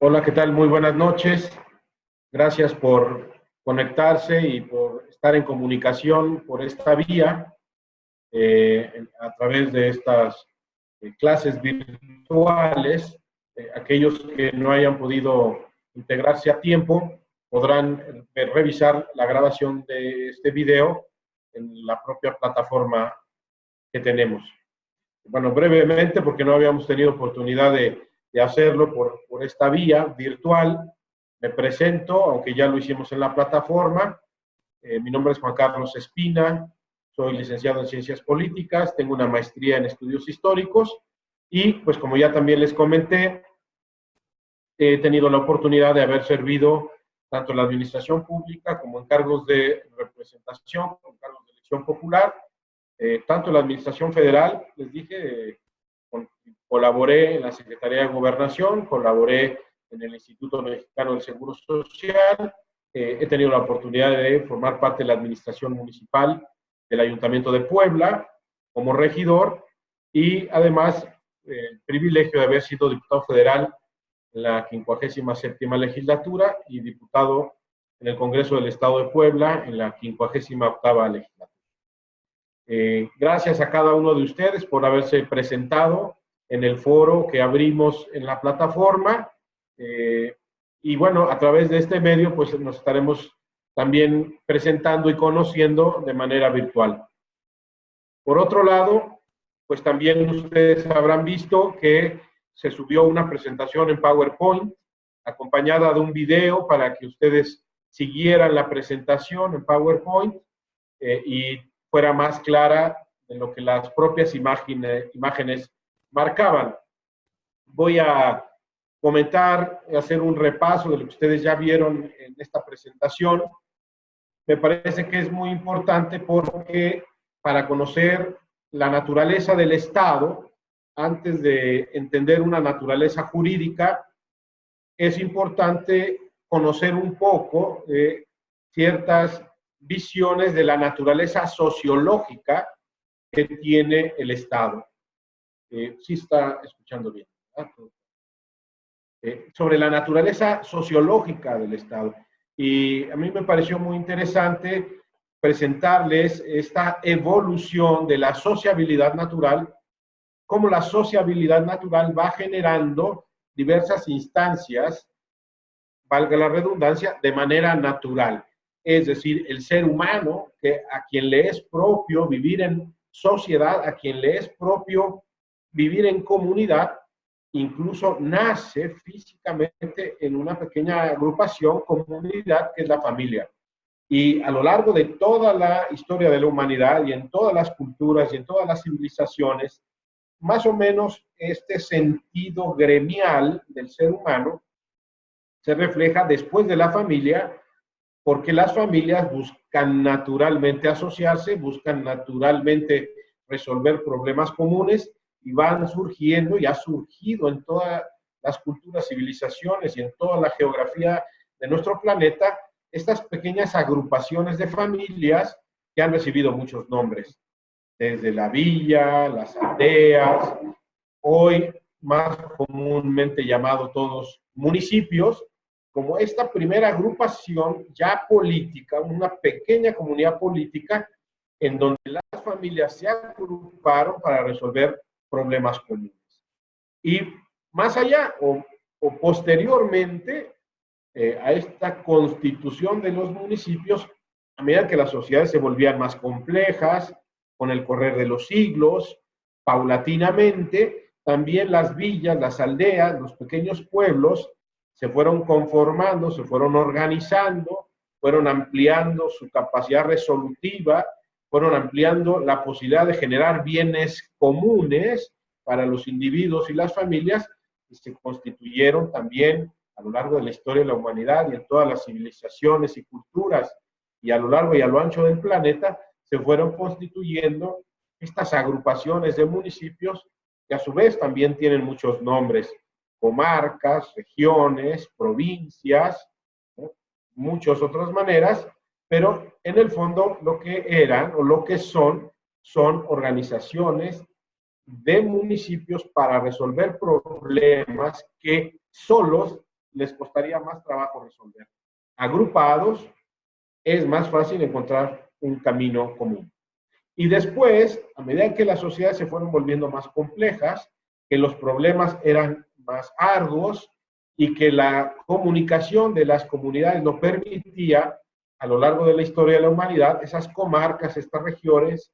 Hola, ¿qué tal? Muy buenas noches. Gracias por conectarse y por estar en comunicación por esta vía a través de estas clases virtuales. Aquellos que no hayan podido integrarse a tiempo podrán revisar la grabación de este video en la propia plataforma que tenemos. Bueno, brevemente, porque no habíamos tenido oportunidad de hacerlo por esta vía virtual, me presento, aunque ya lo hicimos en la plataforma. Mi nombre es Juan Carlos Espina, soy licenciado en Ciencias Políticas, tengo una maestría en Estudios Históricos y, pues como ya también les comenté, he tenido la oportunidad de haber servido tanto en la administración pública como en cargos de representación, en cargos de elección popular, tanto en la administración federal, les dije, colaboré en la Secretaría de Gobernación, colaboré en el Instituto Mexicano del Seguro Social, he tenido la oportunidad de formar parte de la administración municipal del Ayuntamiento de Puebla como regidor y además el privilegio de haber sido diputado federal en la 57ª legislatura y diputado en el Congreso del Estado de Puebla en la 58ª legislatura. Gracias a cada uno de ustedes por haberse presentado en el foro que abrimos en la plataforma. Y bueno, a través de este medio, pues nos estaremos también presentando y conociendo de manera virtual. Por otro lado, pues también ustedes habrán visto que se subió una presentación en PowerPoint, acompañada de un video para que ustedes siguieran la presentación en PowerPoint y fuera más clara de lo que las propias imágenes marcaban. Voy a comentar, hacer un repaso de lo que ustedes ya vieron en esta presentación. Me parece que es muy importante porque para conocer la naturaleza del Estado, antes de entender una naturaleza jurídica, es importante conocer un poco ciertas visiones de la naturaleza sociológica que tiene el Estado. Sí está escuchando bien, ¿verdad? Sobre la naturaleza sociológica del Estado. Y a mí me pareció muy interesante presentarles esta evolución de la sociabilidad natural, cómo la sociabilidad natural va generando diversas instancias, valga la redundancia, de manera natural. Es decir, el ser humano, que a quien le es propio vivir en sociedad, a quien le es propio vivir en comunidad, incluso nace físicamente en una pequeña agrupación, comunidad, que es la familia. Y a lo largo de toda la historia de la humanidad y en todas las culturas y en todas las civilizaciones, más o menos este sentido gremial del ser humano se refleja después de la familia, porque las familias buscan naturalmente asociarse, buscan naturalmente resolver problemas comunes y van surgiendo y ha surgido en todas las culturas, civilizaciones y en toda la geografía de nuestro planeta estas pequeñas agrupaciones de familias que han recibido muchos nombres, desde la villa, las aldeas, hoy más comúnmente llamado todos municipios, como esta primera agrupación ya política, una pequeña comunidad política en donde las familias se agruparon para resolver problemas comunes. Y más allá o posteriormente a esta constitución de los municipios, a medida que las sociedades se volvían más complejas, con el correr de los siglos, paulatinamente, también las villas, las aldeas, los pequeños pueblos se fueron conformando, se fueron organizando, fueron ampliando su capacidad resolutiva, fueron ampliando la posibilidad de generar bienes comunes para los individuos y las familias, y se constituyeron también a lo largo de la historia de la humanidad y en todas las civilizaciones y culturas y a lo largo y a lo ancho del planeta, se fueron constituyendo estas agrupaciones de municipios que a su vez también tienen muchos nombres, comarcas, regiones, provincias, ¿no? Muchas otras maneras, pero en el fondo lo que eran o lo que son organizaciones de municipios para resolver problemas que solos les costaría más trabajo resolver. Agrupados, es más fácil encontrar un camino común. Y después, a medida que las sociedades se fueron volviendo más complejas, que los problemas eran más arduos y que la comunicación de las comunidades lo permitía, a lo largo de la historia de la humanidad, esas comarcas, estas regiones,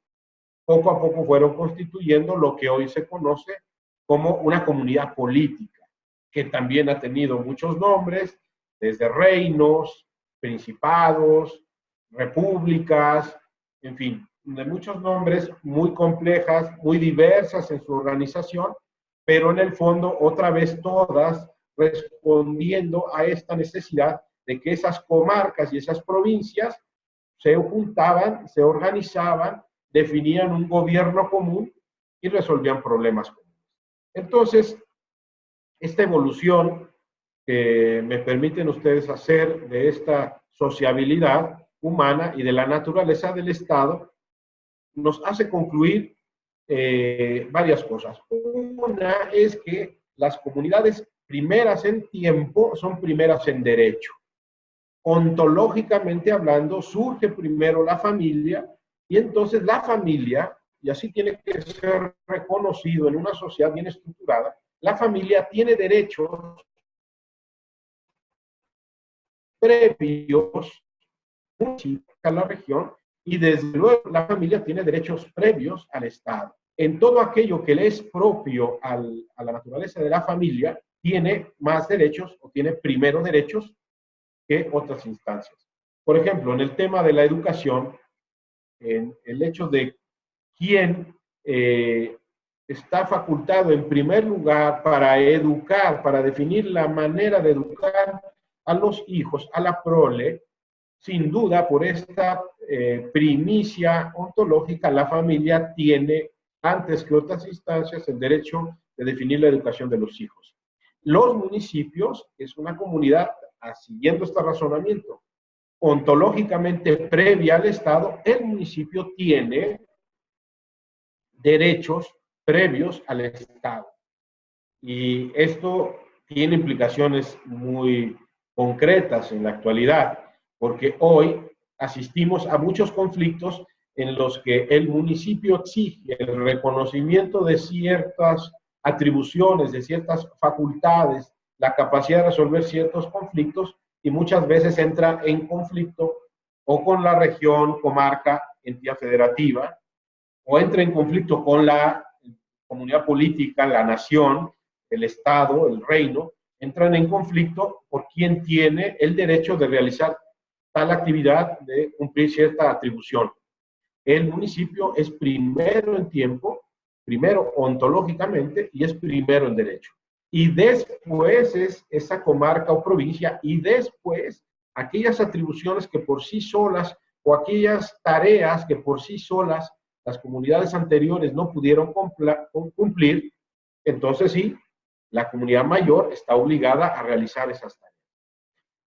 poco a poco fueron constituyendo lo que hoy se conoce como una comunidad política, que también ha tenido muchos nombres, desde reinos, principados, repúblicas, en fin, de muchos nombres, muy complejas, muy diversas en su organización, pero en el fondo, otra vez todas respondiendo a esta necesidad de que esas comarcas y esas provincias se juntaban, se organizaban, definían un gobierno común y resolvían problemas comunes. Entonces, esta evolución que me permiten ustedes hacer de esta sociabilidad humana y de la naturaleza del Estado, nos hace concluir varias cosas. Una es que las comunidades primeras en tiempo son primeras en derecho. Ontológicamente hablando, surge primero la familia y entonces la familia, y así tiene que ser reconocido en una sociedad bien estructurada, la familia tiene derechos previos a la región y desde luego la familia tiene derechos previos al Estado. En todo aquello que le es propio a la naturaleza de la familia, tiene más derechos o tiene primero derechos que otras instancias. Por ejemplo, en el tema de la educación, en el hecho de quién está facultado en primer lugar para educar, para definir la manera de educar a los hijos, a la prole, sin duda por esta primicia ontológica, la familia tiene, antes que otras instancias, el derecho de definir la educación de los hijos. Los municipios es una comunidad, siguiendo este razonamiento, ontológicamente previa al Estado, el municipio tiene derechos previos al Estado. Y esto tiene implicaciones muy concretas en la actualidad, porque hoy asistimos a muchos conflictos en los que el municipio exige el reconocimiento de ciertas atribuciones, de ciertas facultades, la capacidad de resolver ciertos conflictos y muchas veces entra en conflicto o con la región, comarca, entidad federativa, o entra en conflicto con la comunidad política, la nación, el Estado, el reino, entran en conflicto por quién tiene el derecho de realizar tal actividad, de cumplir cierta atribución. El municipio es primero en tiempo, primero ontológicamente y es primero en derecho. Y después es esa comarca o provincia y después aquellas atribuciones que por sí solas o aquellas tareas que por sí solas las comunidades anteriores no pudieron cumplir, entonces sí, la comunidad mayor está obligada a realizar esas tareas.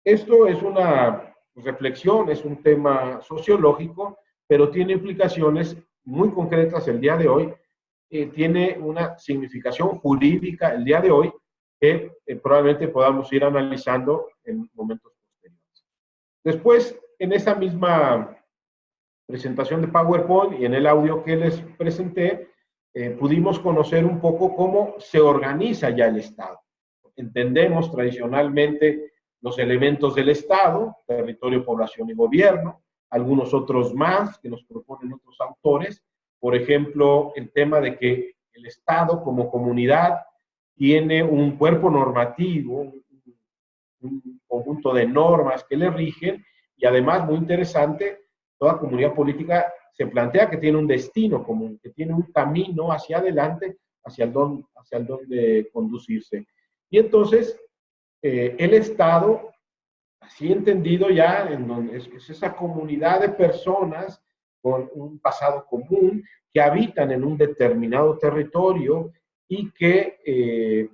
Esto es una reflexión, es un tema sociológico, pero tiene implicaciones muy concretas el día de hoy, tiene una significación jurídica el día de hoy que probablemente podamos ir analizando en momentos posteriores. Después, en esa misma presentación de PowerPoint y en el audio que les presenté, pudimos conocer un poco cómo se organiza ya el Estado. Entendemos tradicionalmente los elementos del Estado, territorio, población y gobierno, algunos otros más que nos proponen otros autores, por ejemplo, el tema de que el Estado como comunidad tiene un cuerpo normativo, un conjunto de normas que le rigen y además, muy interesante, toda comunidad política se plantea que tiene un destino común, que tiene un camino hacia adelante, hacia el donde conducirse. Y entonces, el Estado, así entendido ya, en donde es esa comunidad de personas con un pasado común, que habitan en un determinado territorio y que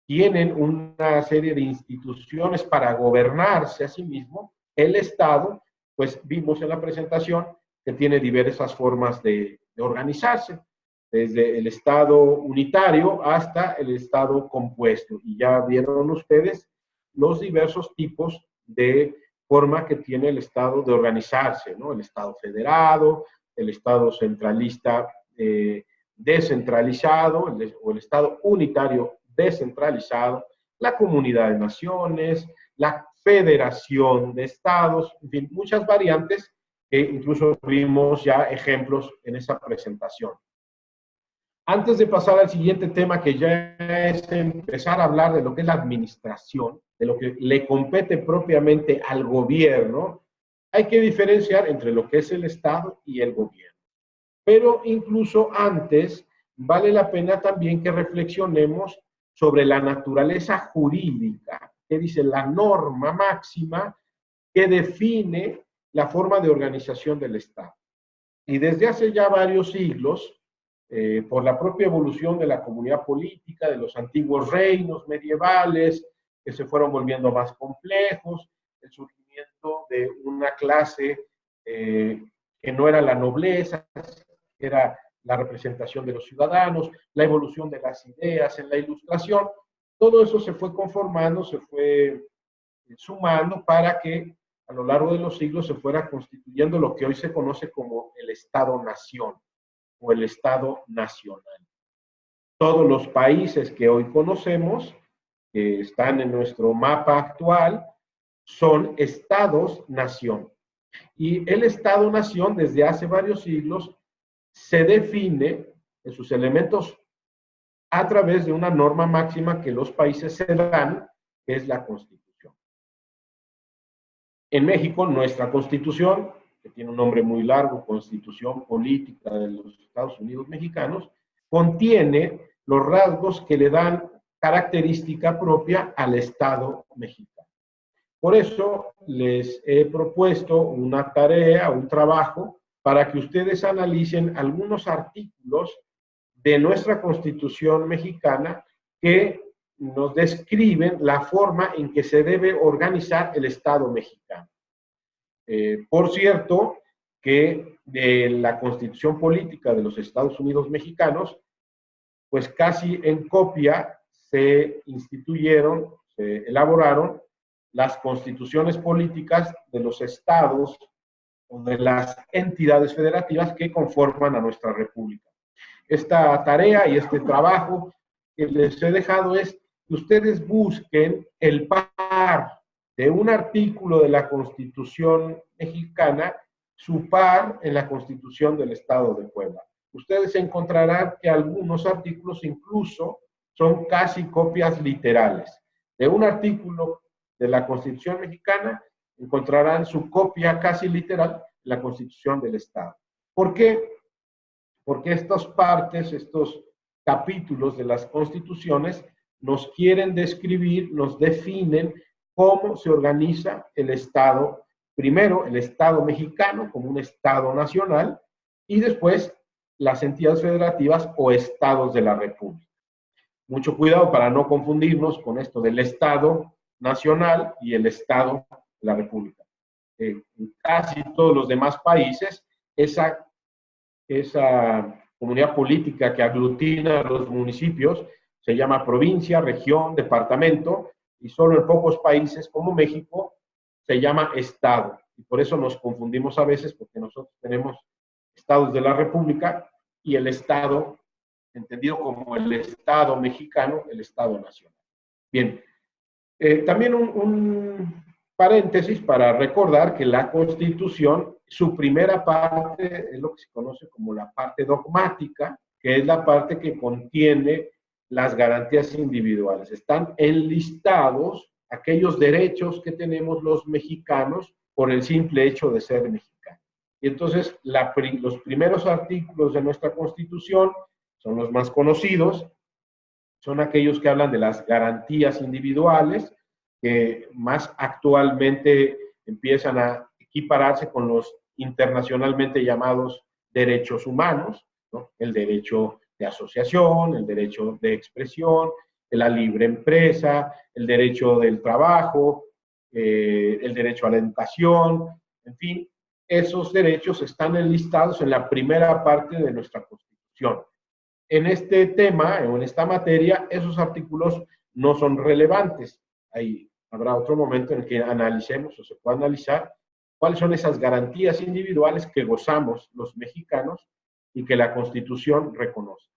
tienen una serie de instituciones para gobernarse a sí mismo. El Estado, pues vimos en la presentación que tiene diversas formas de organizarse, desde el Estado unitario hasta el Estado compuesto. Y ya vieron ustedes los diversos tipos de forma que tiene el Estado de organizarse, ¿no? El Estado federado, el Estado centralista descentralizado, o el Estado unitario descentralizado, la comunidad de naciones, la federación de estados, en fin, muchas variantes que incluso vimos ya ejemplos en esa presentación. Antes de pasar al siguiente tema, que ya es empezar a hablar de lo que es la administración, de lo que le compete propiamente al gobierno, hay que diferenciar entre lo que es el Estado y el gobierno. Pero incluso antes, vale la pena también que reflexionemos sobre la naturaleza jurídica, que dice la norma máxima que define la forma de organización del Estado. Y desde hace ya varios siglos, por la propia evolución de la comunidad política, de los antiguos reinos medievales, que se fueron volviendo más complejos, el surgimiento de una clase que no era la nobleza, era la representación de los ciudadanos, la evolución de las ideas en la Ilustración, todo eso se fue conformando, se fue sumando para que a lo largo de los siglos se fuera constituyendo lo que hoy se conoce como el Estado-Nación o el Estado nacional. Todos los países que hoy conocemos, que están en nuestro mapa actual, son Estados-Nación. Y el Estado-Nación, desde hace varios siglos, se define en sus elementos a través de una norma máxima que los países se dan, que es la Constitución. En México, nuestra Constitución, que tiene un nombre muy largo, Constitución Política de los Estados Unidos Mexicanos, contiene los rasgos que le dan característica propia al Estado mexicano. Por eso les he propuesto una tarea, un trabajo, para que ustedes analicen algunos artículos de nuestra Constitución mexicana que nos describen la forma en que se debe organizar el Estado mexicano. Por cierto, que de la Constitución Política de los Estados Unidos Mexicanos, pues casi en copia se instituyeron, se elaboraron las constituciones políticas de los estados o de las entidades federativas que conforman a nuestra república. Esta tarea y este trabajo que les he dejado es que ustedes busquen el par de un artículo de la Constitución mexicana, su par en la Constitución del Estado de Puebla. Ustedes encontrarán que algunos artículos incluso son casi copias literales. De un artículo de la Constitución mexicana encontrarán su copia casi literal en la Constitución del Estado. ¿Por qué? Porque estas partes, estos capítulos de las constituciones nos quieren describir, nos definen cómo se organiza el Estado. Primero, el Estado mexicano como un Estado nacional y después las entidades federativas o estados de la República. Mucho cuidado para no confundirnos con esto del Estado nacional y el Estado de la República. En casi todos los demás países, esa comunidad política que aglutina a los municipios se llama provincia, región, departamento, y solo en pocos países como México se llama Estado. Y por eso nos confundimos a veces, porque nosotros tenemos estados de la República y el Estado, entendido como el Estado mexicano, el Estado nacional. Bien, también un paréntesis para recordar que la Constitución, su primera parte es lo que se conoce como la parte dogmática, que es la parte que contiene las garantías individuales. Están enlistados aquellos derechos que tenemos los mexicanos por el simple hecho de ser mexicanos. Y entonces los primeros artículos de nuestra Constitución son los más conocidos, son aquellos que hablan de las garantías individuales, que más actualmente empiezan a equipararse con los internacionalmente llamados derechos humanos, ¿no? El derecho de asociación, el derecho de expresión, la libre empresa, el derecho del trabajo, el derecho a la educación, en fin, esos derechos están enlistados en la primera parte de nuestra Constitución. En este tema, o en esta materia, esos artículos no son relevantes. Hay habrá otro momento en el que analicemos o se pueda analizar cuáles son esas garantías individuales que gozamos los mexicanos y que la Constitución reconoce.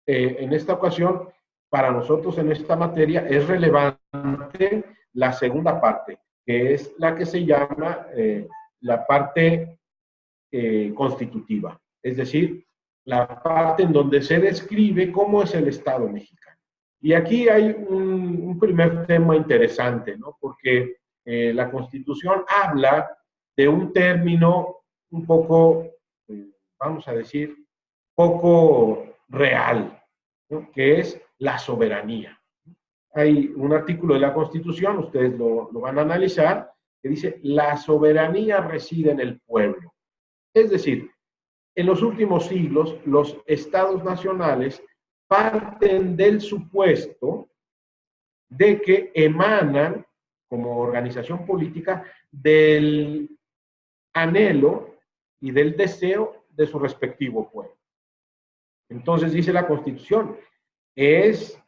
En esta ocasión, para nosotros en esta materia es relevante la segunda parte, que es la que se llama la parte constitutiva, es decir, la parte en donde se describe cómo es el Estado mexicano. Y aquí hay un primer tema interesante, ¿no? Porque la Constitución habla de un término un poco, vamos a decir, poco real, ¿no? Que es la soberanía. Hay un artículo de la Constitución, ustedes lo van a analizar, que dice, la soberanía reside en el pueblo. Es decir, en los últimos siglos, los estados nacionales parten del supuesto de que emanan, como organización política, del anhelo y del deseo de su respectivo pueblo. Entonces dice la Constitución, es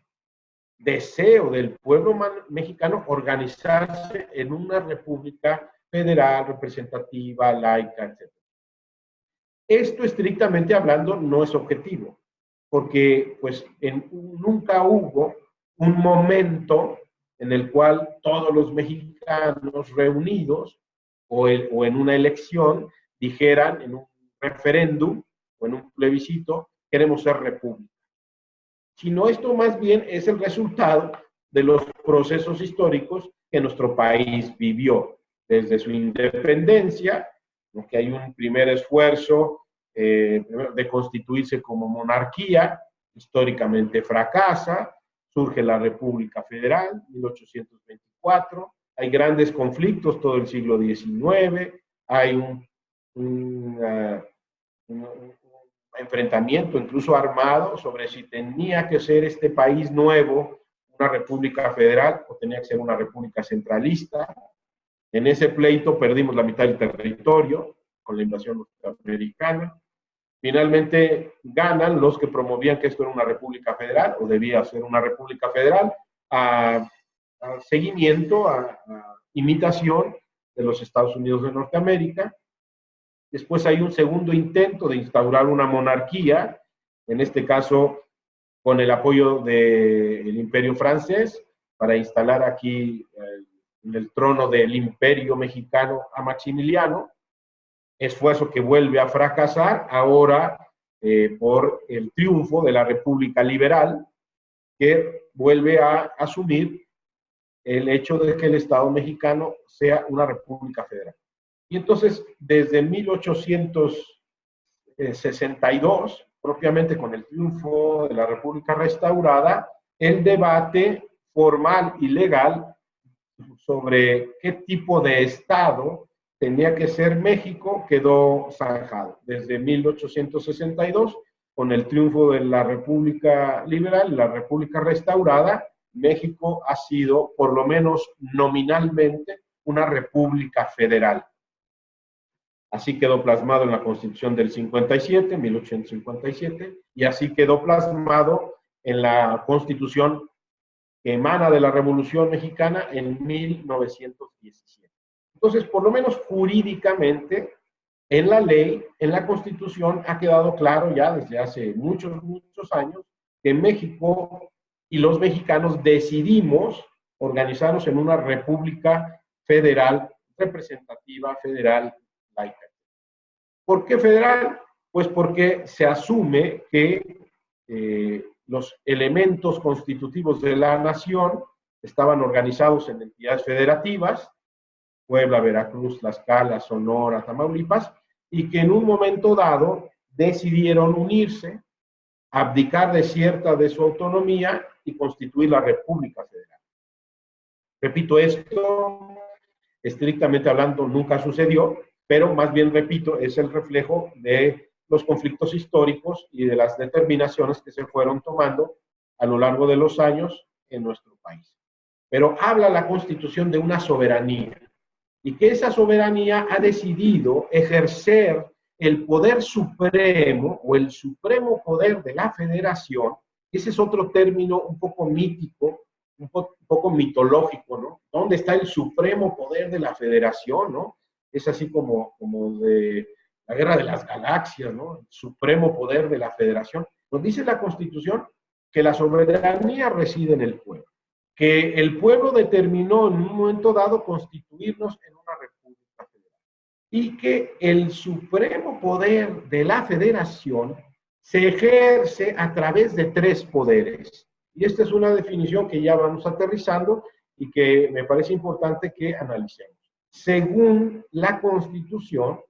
deseo del pueblo mexicano organizarse en una república federal, representativa, laica, etc. Esto, estrictamente hablando, no es objetivo, porque pues nunca hubo un momento en el cual todos los mexicanos reunidos o en una elección dijeran en un referéndum o en un plebiscito, queremos ser república. Sino esto más bien es el resultado de los procesos históricos que nuestro país vivió desde su independencia, que hay un primer esfuerzo de constituirse como monarquía, históricamente fracasa, surge la República Federal, 1824, hay grandes conflictos todo el siglo XIX, hay un enfrentamiento incluso armado sobre si tenía que ser este país nuevo una república federal o tenía que ser una república centralista. En ese pleito perdimos la mitad del territorio con la invasión norteamericana. Finalmente ganan los que promovían que esto era una república federal o debía ser una república federal a seguimiento, a imitación de los Estados Unidos de Norteamérica. Después hay un segundo intento de instaurar una monarquía, en este caso con el apoyo del Imperio francés, para instalar aquí en el trono del Imperio mexicano a Maximiliano, esfuerzo que vuelve a fracasar ahora por el triunfo de la República Liberal, que vuelve a asumir el hecho de que el Estado mexicano sea una república federal. Y entonces, desde 1862, propiamente con el triunfo de la República restaurada, el debate formal y legal sobre qué tipo de Estado tenía que ser México quedó zanjado. Desde 1862, con el triunfo de la República Liberal, la República restaurada, México ha sido, por lo menos nominalmente, una república federal. Así quedó plasmado en la Constitución del 57, 1857, y así quedó plasmado en la Constitución que emana de la Revolución Mexicana en 1917. Entonces, por lo menos jurídicamente, en la ley, en la Constitución, ha quedado claro ya desde hace muchos, muchos años que México y los mexicanos decidimos organizarnos en una república federal, representativa, federal, laica. ¿Por qué federal? Pues porque se asume que los elementos constitutivos de la nación estaban organizados en entidades federativas, Puebla, Veracruz, Tlaxcala, Sonora, Tamaulipas, y que en un momento dado decidieron unirse, abdicar de cierta de su autonomía y constituir la República Federal. Repito, esto, estrictamente hablando, nunca sucedió, pero más bien, repito, es el reflejo de los conflictos históricos y de las determinaciones que se fueron tomando a lo largo de los años en nuestro país. Pero habla la Constitución de una soberanía, y que esa soberanía ha decidido ejercer el poder supremo o el supremo poder de la federación. Ese es otro término un poco mítico un poco mitológico, ¿no? ¿Dónde está el supremo poder de la federación, ¿no? Es así como de la guerra de las galaxias, ¿no? El supremo poder de la federación. Nos dice la Constitución que la soberanía reside en el pueblo, que el pueblo determinó en un momento dado constituirnos en una república federal y que el supremo poder de la federación se ejerce a través de tres poderes. Y esta es una definición que ya vamos aterrizando y que me parece importante que analicemos. Según la Constitución,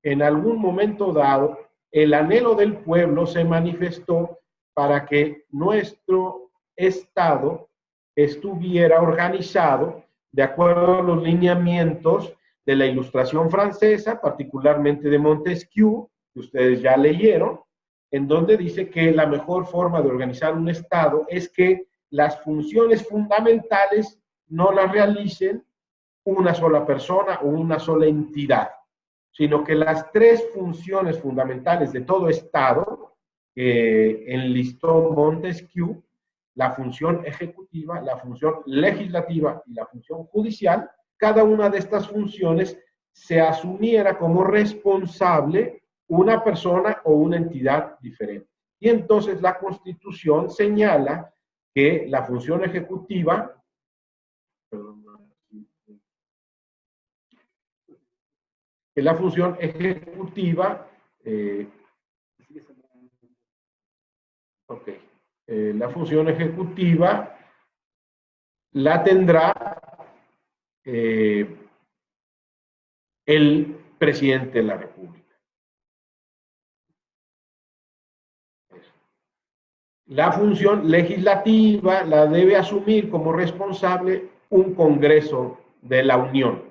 en algún momento dado, el anhelo del pueblo se manifestó para que nuestro Estado estuviera organizado de acuerdo a los lineamientos de la Ilustración francesa, particularmente de Montesquieu, que ustedes ya leyeron, en donde dice que la mejor forma de organizar un Estado es que las funciones fundamentales no las realicen una sola persona o una sola entidad, sino que las tres funciones fundamentales de todo Estado, enlistó Montesquieu, la función ejecutiva, la función legislativa y la función judicial, cada una de estas funciones se asumiera como responsable una persona o una entidad diferente. Y entonces la Constitución señala que la función ejecutiva, eh, okay, la función ejecutiva la tendrá el presidente de la República. La función legislativa la debe asumir como responsable un Congreso de la Unión.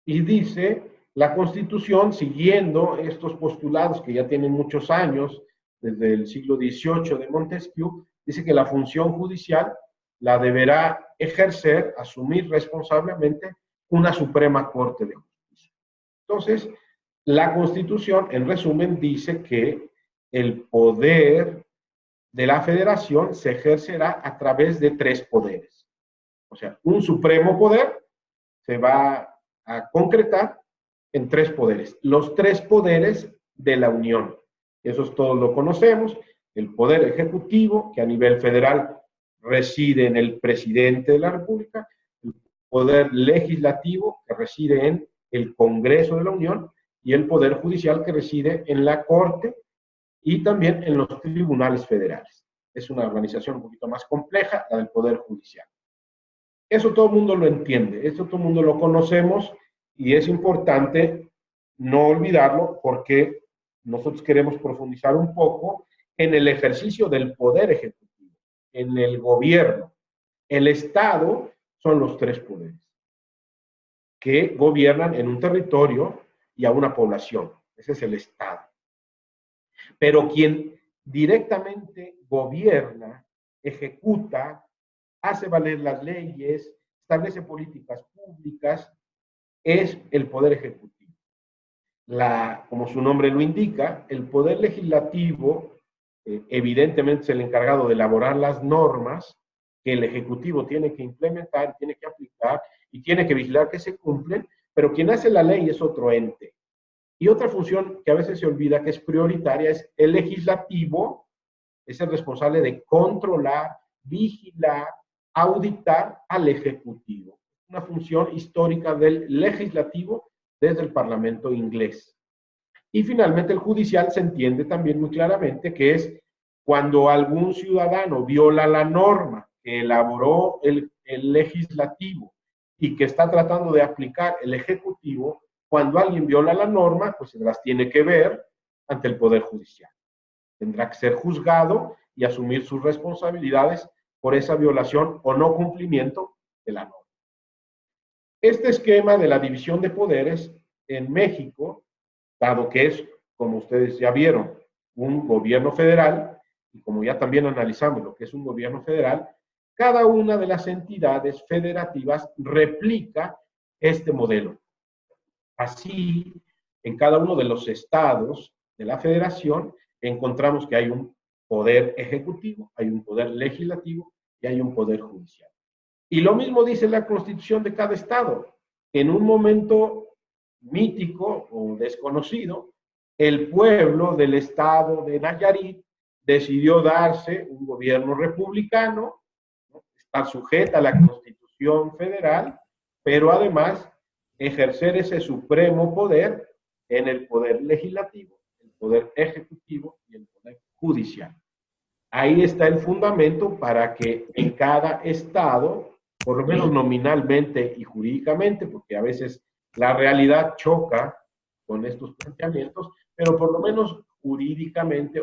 Y dice la Constitución, siguiendo estos postulados que ya tienen muchos años, desde el siglo XVIII de Montesquieu, dice que la función judicial la deberá ejercer, asumir responsablemente una Suprema Corte de Justicia. Entonces, la Constitución, en resumen, dice que el poder de la federación se ejercerá a través de tres poderes. O sea, un supremo poder se va a concretar en tres poderes. Los tres poderes de la Unión. Esos todos lo conocemos. El poder ejecutivo, que a nivel federal reside en el presidente de la República. El poder legislativo, que reside en el Congreso de la Unión. Y el poder judicial, que reside en la Corte y también en los tribunales federales. Es una organización un poquito más compleja, la del Poder Judicial. Eso todo el mundo lo entiende, eso todo el mundo lo conocemos y es importante no olvidarlo porque nosotros queremos profundizar un poco en el ejercicio del poder ejecutivo, en el gobierno. El Estado son los tres poderes que gobiernan en un territorio y a una población. Ese es el Estado. Pero quien directamente gobierna, ejecuta, hace valer las leyes, establece políticas públicas, es el poder ejecutivo. Como su nombre lo indica, el poder legislativo evidentemente es el encargado de elaborar las normas que el ejecutivo tiene que implementar, tiene que aplicar y tiene que vigilar que se cumplen, pero quien hace la ley es otro ente. Y otra función que a veces se olvida que es prioritaria es el legislativo, es el responsable de controlar, vigilar, auditar al ejecutivo. Una función histórica del legislativo desde el Parlamento inglés. Y finalmente el judicial se entiende también muy claramente que es cuando algún ciudadano viola la norma que elaboró el legislativo y que está tratando de aplicar el ejecutivo, cuando alguien viola la norma, pues se las tiene que ver ante el Poder Judicial. Tendrá que ser juzgado y asumir sus responsabilidades por esa violación o no cumplimiento de la norma. Este esquema de la división de poderes en México, dado que es, como ustedes ya vieron, un gobierno federal, y como ya también analizamos lo que es un gobierno federal, cada una de las entidades federativas replica este modelo. Así, en cada uno de los estados de la federación, encontramos que hay un poder ejecutivo, hay un poder legislativo y hay un poder judicial. Y lo mismo dice la Constitución de cada estado. En un momento mítico o desconocido, el pueblo del estado de Nayarit decidió darse un gobierno republicano, ¿no? Estar sujeta a la Constitución federal, pero además ejercer ese supremo poder en el poder legislativo, el poder ejecutivo y el poder judicial. Ahí está el fundamento para que en cada estado, por lo menos nominalmente y jurídicamente, porque a veces la realidad choca con estos planteamientos, pero por lo menos jurídicamente,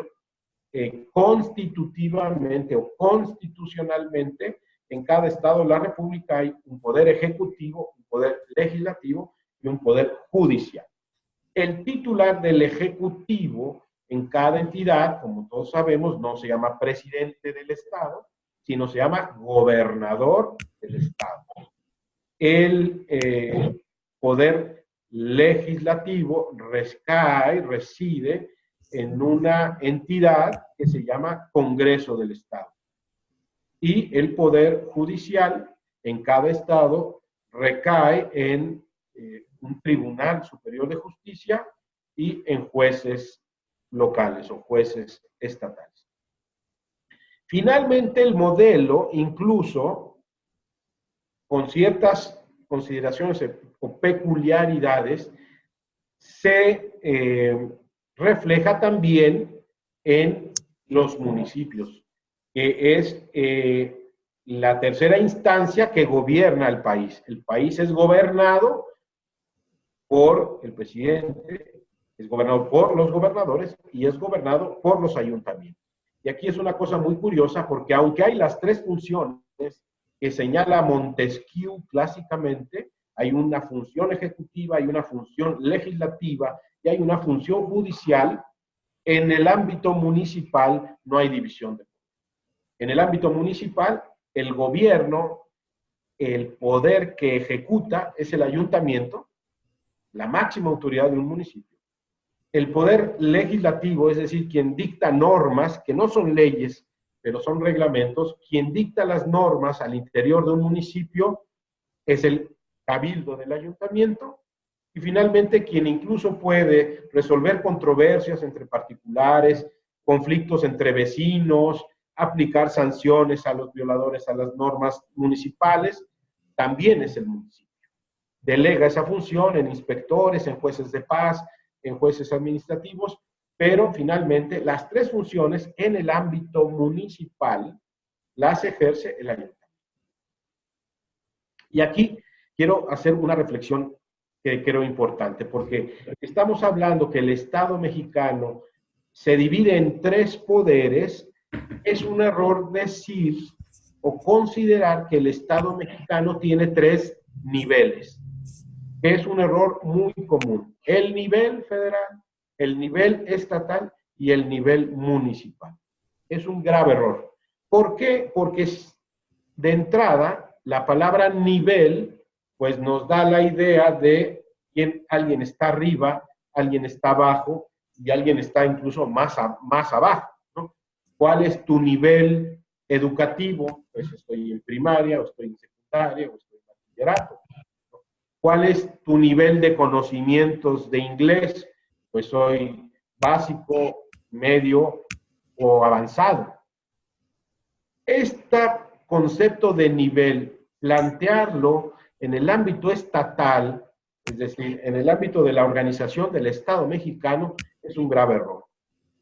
constitutivamente o constitucionalmente, en cada estado de la República hay un poder ejecutivo, un poder legislativo y un poder judicial. El titular del ejecutivo en cada entidad, como todos sabemos, no se llama presidente del estado, sino se llama gobernador del estado. El poder legislativo reside en una entidad que se llama Congreso del Estado. Y el poder judicial en cada estado recae en un tribunal superior de justicia y en jueces locales o jueces estatales. Finalmente, el modelo, incluso con ciertas consideraciones o peculiaridades, se refleja también en los municipios, que es la tercera instancia que gobierna el país. El país es gobernado por el presidente, es gobernado por los gobernadores y es gobernado por los ayuntamientos. Y aquí es una cosa muy curiosa porque aunque hay las tres funciones que señala Montesquieu clásicamente, hay una función ejecutiva, hay una función legislativa y hay una función judicial, en el ámbito municipal no hay división de poder. En el ámbito municipal, el gobierno, el poder que ejecuta es el ayuntamiento, la máxima autoridad de un municipio. El poder legislativo, es decir, quien dicta normas, que no son leyes, pero son reglamentos, quien dicta las normas al interior de un municipio es el cabildo del ayuntamiento, y finalmente quien incluso puede resolver controversias entre particulares, conflictos entre vecinos, aplicar sanciones a los violadores a las normas municipales, también es el municipio. Delega esa función en inspectores, en jueces de paz, en jueces administrativos, pero finalmente las tres funciones en el ámbito municipal las ejerce el ayuntamiento. Y aquí quiero hacer una reflexión que creo importante, porque estamos hablando que el Estado mexicano se divide en tres poderes. Es un error decir o considerar que el Estado mexicano tiene tres niveles. Es un error muy común. El nivel federal, el nivel estatal y el nivel municipal. Es un grave error. ¿Por qué? Porque de entrada, la palabra nivel, pues nos da la idea de que alguien está arriba, alguien está abajo y alguien está incluso más abajo, ¿no? ¿Cuál es tu nivel educativo? Pues estoy en primaria, o estoy en secundaria, o estoy en bachillerato. ¿Cuál es tu nivel de conocimientos de inglés? Pues soy básico, medio o avanzado. Este concepto de nivel, plantearlo en el ámbito estatal, es decir, en el ámbito de la organización del Estado mexicano, es un grave error,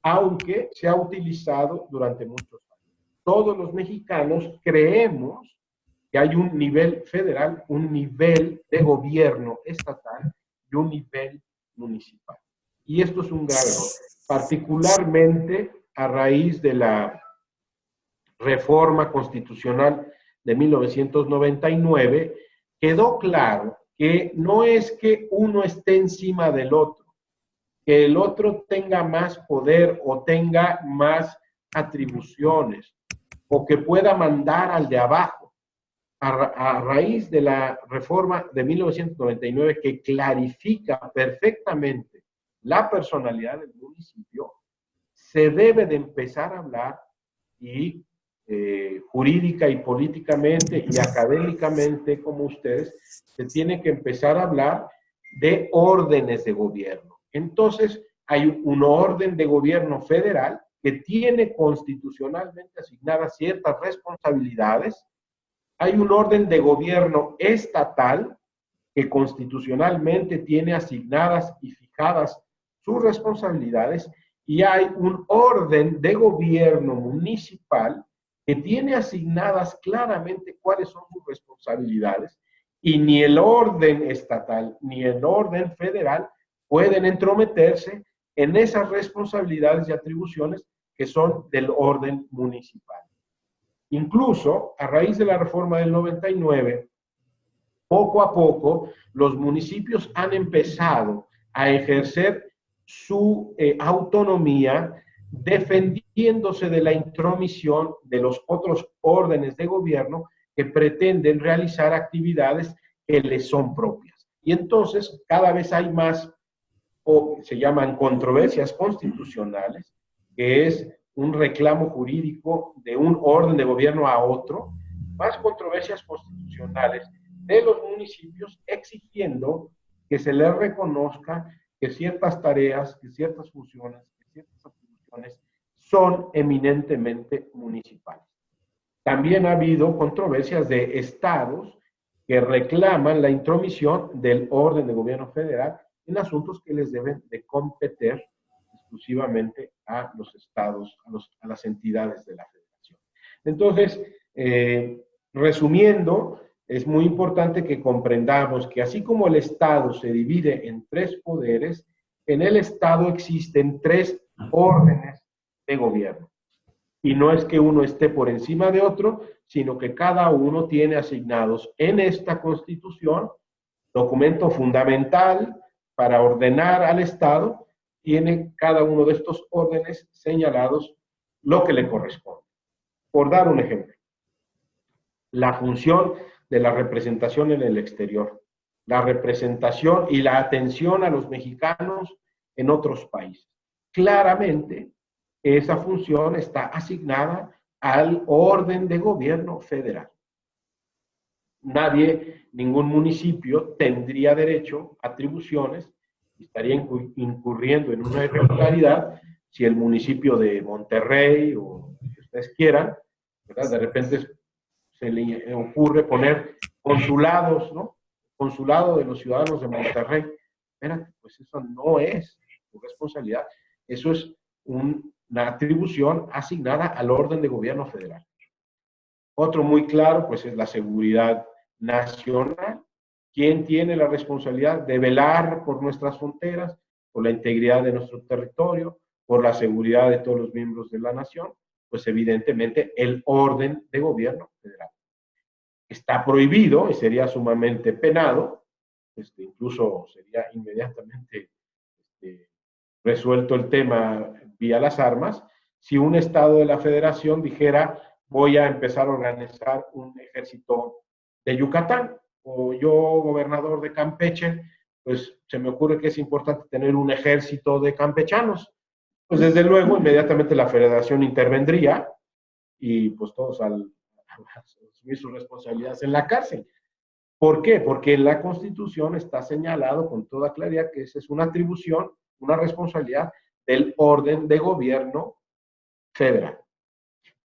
aunque se ha utilizado durante muchos años. Todos los mexicanos creemos que hay un nivel federal, un nivel de gobierno estatal y un nivel municipal. Y esto es un grave error, particularmente a raíz de la reforma constitucional de 1999, quedó claro que no es que uno esté encima del otro, que el otro tenga más poder o tenga más atribuciones, o que pueda mandar al de abajo. A raíz de la reforma de 1999 que clarifica perfectamente la personalidad del municipio, se debe de empezar a hablar y jurídica y políticamente y académicamente como ustedes, se tiene que empezar a hablar de órdenes de gobierno. Entonces, hay un orden de gobierno federal que tiene constitucionalmente asignadas ciertas responsabilidades. Hay un orden de gobierno estatal que constitucionalmente tiene asignadas y fijadas sus responsabilidades, y hay un orden de gobierno municipal que tiene asignadas claramente cuáles son sus responsabilidades, y ni el orden estatal ni el orden federal pueden entrometerse en esas responsabilidades y atribuciones que son del orden municipal. Incluso, a raíz de la reforma del 99, poco a poco, los municipios han empezado a ejercer su autonomía, defendiéndose de la intromisión de los otros órdenes de gobierno que pretenden realizar actividades que les son propias. Y entonces cada vez hay más, o se llaman controversias constitucionales, que es un reclamo jurídico de un orden de gobierno a otro, más controversias constitucionales de los municipios exigiendo que se les reconozca que ciertas tareas, que ciertas funciones, que ciertas atribuciones son eminentemente municipales. También ha habido controversias de estados que reclaman la intromisión del orden de gobierno federal en asuntos que les deben de competir exclusivamente a los estados, a las entidades de la federación. Entonces, resumiendo, es muy importante que comprendamos que así como el Estado se divide en tres poderes, en el Estado existen tres órdenes de gobierno. Y no es que uno esté por encima de otro, sino que cada uno tiene asignados en esta Constitución, documento fundamental para ordenar al Estado, tiene cada uno de estos órdenes señalados lo que le corresponde. Por dar un ejemplo, la función de la representación en el exterior, la representación y la atención a los mexicanos en otros países. Claramente, esa función está asignada al orden de gobierno federal. Nadie, ningún municipio tendría derecho a atribuciones y estaría incurriendo en una irregularidad si el municipio de Monterrey o que ustedes quieran, ¿verdad? De repente se le ocurre poner consulados, ¿no? Consulado de los ciudadanos de Monterrey. Espérate, pues eso no es su responsabilidad. Eso es una atribución asignada al orden de gobierno federal. Otro muy claro, pues, es la seguridad nacional. ¿Quién tiene la responsabilidad de velar por nuestras fronteras, por la integridad de nuestro territorio, por la seguridad de todos los miembros de la nación? Pues evidentemente el orden de gobierno federal. Está prohibido y sería sumamente penado, incluso sería inmediatamente resuelto el tema vía las armas, si un estado de la federación dijera voy a empezar a organizar un ejército de Yucatán, o yo, gobernador de Campeche, pues se me ocurre que es importante tener un ejército de campechanos. Pues desde luego, inmediatamente la federación intervendría y pues todos a asumir sus responsabilidades en la cárcel. ¿Por qué? Porque en la Constitución está señalado con toda claridad que esa es una atribución, una responsabilidad del orden de gobierno federal.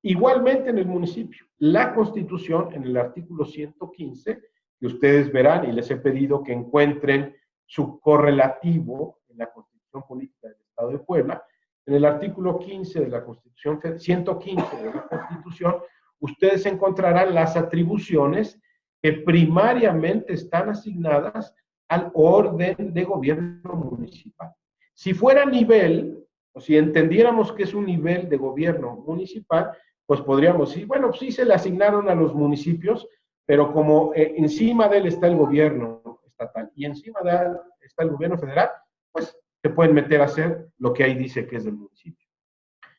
Igualmente en el municipio, la Constitución, en el artículo 115, que ustedes verán y les he pedido que encuentren su correlativo en la Constitución Política del Estado de Puebla, en el artículo 15 de la Constitución, 115 de la Constitución, ustedes encontrarán las atribuciones que primariamente están asignadas al orden de gobierno municipal. Si fuera nivel, o si entendiéramos que es un nivel de gobierno municipal, pues podríamos decir, bueno, sí se le asignaron a los municipios, pero como encima de él está el gobierno estatal y encima de él está el gobierno federal, pues se pueden meter a hacer lo que ahí dice que es del municipio.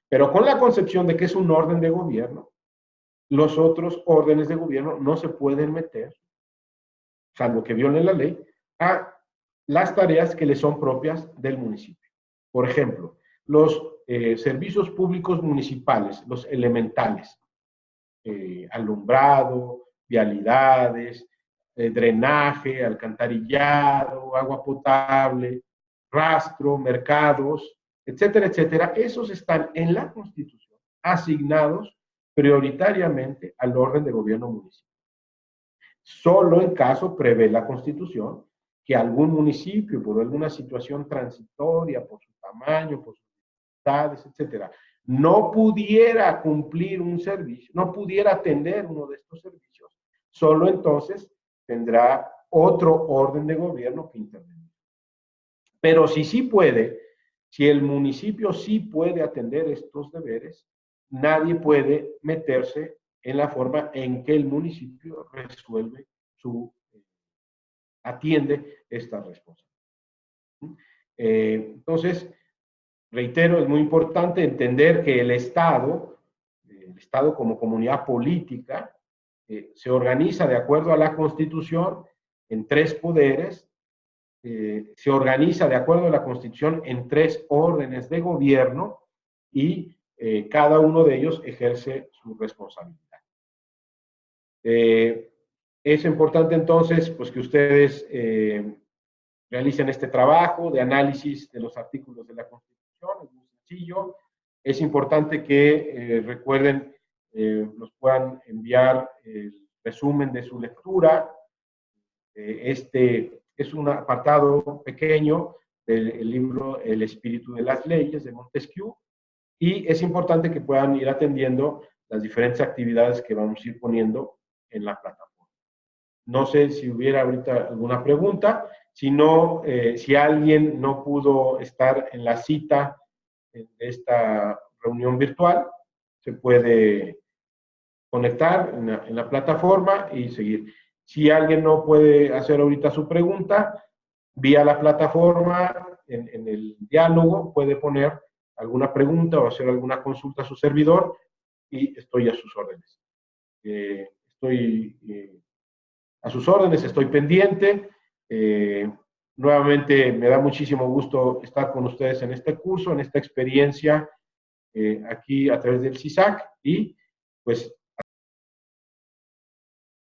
Pero con la concepción de que es un orden de gobierno, los otros órdenes de gobierno no se pueden meter, salvo que violen la ley, a las tareas que le son propias del municipio. Por ejemplo, los servicios públicos municipales, los elementales, alumbrado, vialidades, drenaje, alcantarillado, agua potable, rastro, mercados, etcétera, etcétera. Esos están en la Constitución asignados prioritariamente al orden de gobierno municipal. Solo en caso prevé la Constitución que algún municipio, por alguna situación transitoria, por su tamaño, por sus dificultades, etcétera, no pudiera cumplir un servicio, no pudiera atender uno de estos servicios, solo entonces tendrá otro orden de gobierno que intervenir. Pero si sí puede, si el municipio sí puede atender estos deberes, nadie puede meterse en la forma en que el municipio resuelve atiende esta responsabilidad. Entonces, reitero, es muy importante entender que el Estado como comunidad política, se organiza de acuerdo a la Constitución en 3 poderes, se organiza de acuerdo a la Constitución en 3 órdenes de gobierno y cada uno de ellos ejerce su responsabilidad. Es importante entonces pues, que ustedes realicen este trabajo de análisis de los artículos de la Constitución, es muy sencillo. Es importante que recuerden, nos puedan enviar el resumen de su lectura. Este es un apartado pequeño del libro El espíritu de las leyes de Montesquieu, y es importante que puedan ir atendiendo las diferentes actividades que vamos a ir poniendo en la plataforma. No sé si hubiera ahorita alguna pregunta. Si no, si alguien no pudo estar en la cita de esta reunión virtual, se puede conectar en la plataforma y seguir. Si alguien no puede hacer ahorita su pregunta, vía la plataforma, en el diálogo, puede poner alguna pregunta o hacer alguna consulta a su servidor y estoy a sus órdenes. A sus órdenes, estoy pendiente. Nuevamente me da muchísimo gusto estar con ustedes en este curso, en esta experiencia aquí a través del CISAC, y pues